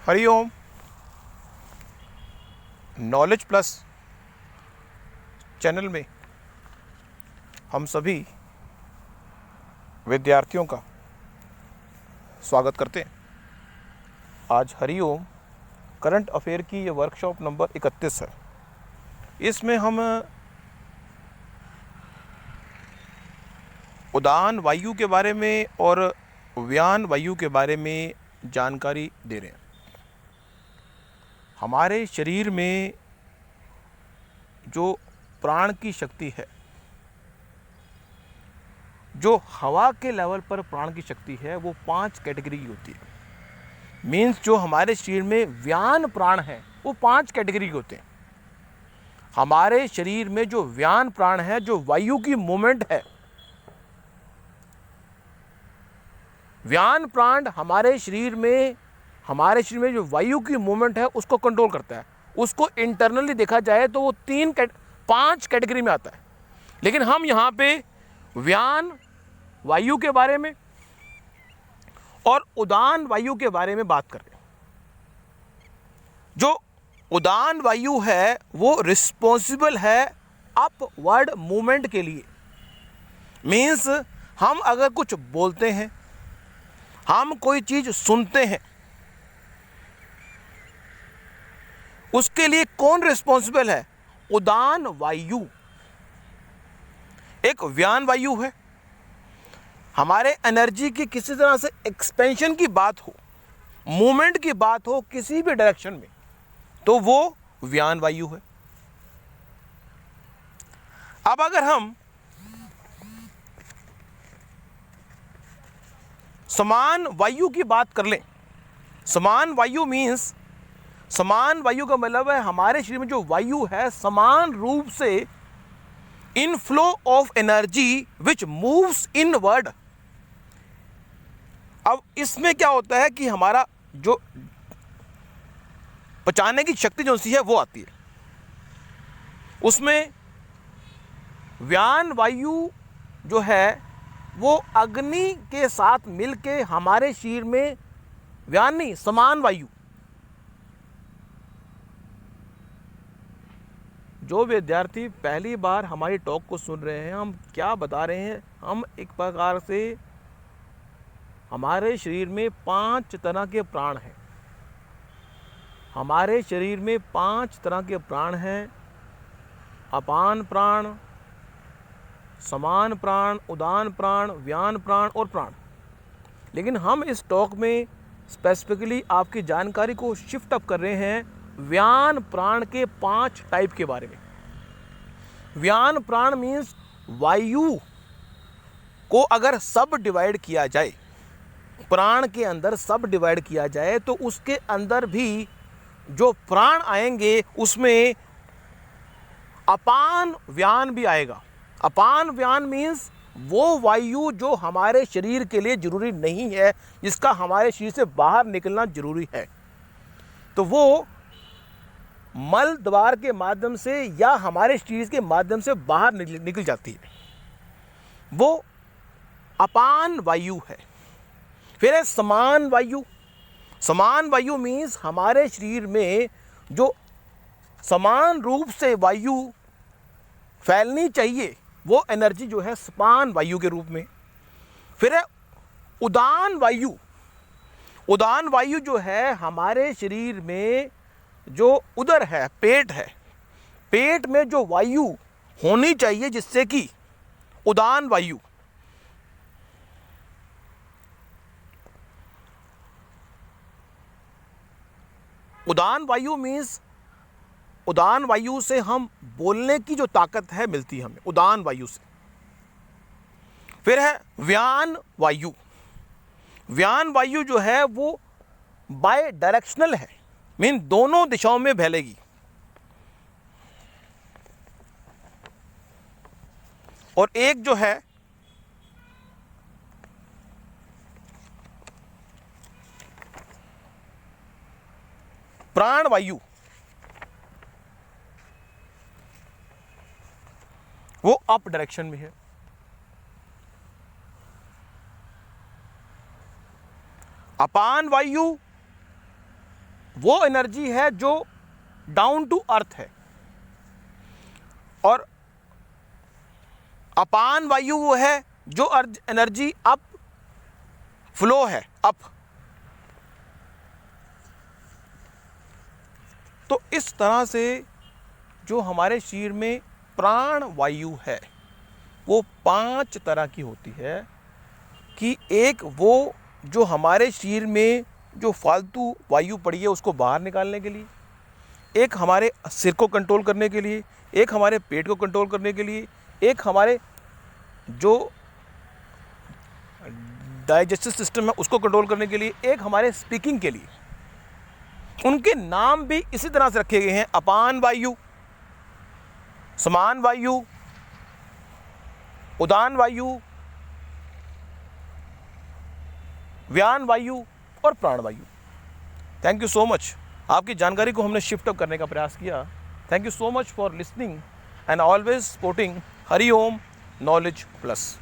Hariom. Knowledge plus channel में हम सभी विद्यार्थियों का स्वागत करते हैं। आज हरिओम करंट अफेयर की ये वर्कशॉप नंबर 31 है। इसमें हम उड़ान वायु के बारे में और व्यान वायु के बारे में जानकारी दे रहे हैं। हमारे शरीर में जो प्राण की शक्ति है, जो हवा के लेवल पर प्राण की शक्ति है, वो 5 कैटेगरी की होती है। मीन्स जो हमारे शरीर में व्यान प्राण है वो 5 कैटेगरी के होते हैं। हमारे शरीर में जो व्यान प्राण है, जो वायु की मूवमेंट है, व्यान प्राण हमारे शरीर में जो वायु की मूवमेंट है उसको कंट्रोल करता है। उसको इंटरनली देखा जाए तो वो 5 कैटेगरी में आता है। लेकिन हम यहाँ पे व्यान वायु के बारे में और उड़ान वायु के बारे में बात कर रहे हैं। जो उड़ान वायु है वो रिस्पॉन्सिबल है अपवर्ड मूवमेंट के लिए। मीन्स हम अगर कुछ बोलते हैं, हम कोई चीज सुनते हैं, उसके लिए कौन रिस्पॉन्सिबल है? उड़ान वायु। एक व्यान वायु है। हमारे एनर्जी की किसी तरह से एक्सपेंशन की बात हो, मूवमेंट की बात हो किसी भी डायरेक्शन में, तो वो व्यान वायु है। अब अगर हम समान वायु की बात कर लें, समान वायु मीन्स, समान वायु का मतलब है हमारे शरीर में जो वायु है समान रूप से in flow of energy which moves inward. अब इसमें क्या होता है कि हमारा जो पचाने की शक्ति जो सी है वो आती है। उसमें व्यान वायु जो है वो अग्नि के साथ मिलके हमारे शरीर में, व्यान नहीं, समान वायु। जो विद्यार्थी पहली बार हमारी टॉक को सुन रहे हैं, हम क्या बता रहे हैं, हम एक प्रकार से हमारे शरीर में 5 तरह के प्राण हैं। हमारे शरीर में 5 तरह के प्राण हैं। अपान प्राण, समान प्राण, उड़ान प्राण, व्यान प्राण और प्राण। लेकिन हम इस टॉक में स्पेसिफिकली आपकी जानकारी को शिफ्ट अप कर रहे हैं व्यान प्राण के 5 टाइप के बारे में। व्यान प्राण मीन्स वायु को अगर सब डिवाइड किया जाए, प्राण के अंदर सब डिवाइड किया जाए, तो उसके अंदर भी जो प्राण आएंगे उसमें अपान व्यान भी आएगा। अपान व्यान मीन्स वो वायु जो हमारे शरीर के लिए जरूरी नहीं है, जिसका हमारे शरीर से बाहर निकलना जरूरी है, तो वो मल द्वार के माध्यम से या हमारे शरीर के माध्यम से बाहर निकल जाती है, वो अपान वायु है। फिर है समान वायु। समान वायु मीन्स हमारे शरीर में जो समान रूप से वायु फैलनी चाहिए वो एनर्जी जो है समान वायु के रूप में। फिर है उड़ान वायु। उड़ान वायु जो है हमारे शरीर में जो उदर है, पेट है, पेट में जो वायु होनी चाहिए जिससे कि उड़ान वायु। उड़ान वायु मीन्स उड़ान वायु से हम बोलने की जो ताकत है मिलती है हमें उड़ान वायु से। फिर है व्यान वायु। व्यान वायु जो है वो बाय डायरेक्शनल है, मीन दोनों दिशाओं में फैलेगी। और एक जो है प्राण वायु, वो अप डायरेक्शन में है। अपान वायु वो एनर्जी है जो डाउन टू अर्थ है, और अपान वायु वो है जो एनर्जी अप फ्लो है, अप। तो इस तरह से जो हमारे शरीर में प्राण वायु है वो 5 तरह की होती है। कि एक वो जो हमारे शरीर में जो फालतू वायु पड़ी है उसको बाहर निकालने के लिए, एक हमारे सिर को कंट्रोल करने के लिए, एक हमारे पेट को कंट्रोल करने के लिए, एक हमारे जो डाइजेस्टिव सिस्टम है उसको कंट्रोल करने के लिए, एक हमारे स्पीकिंग के लिए। उनके नाम भी इसी तरह से रखे गए हैं, अपान वायु, समान वायु, उदान वायु, व्यान वायु और प्राण वायु। Thank you so much. आपकी जानकारी को हमने शिफ्ट अप करने का प्रयास किया। Thank you so much for listening and always supporting Hari Om knowledge plus.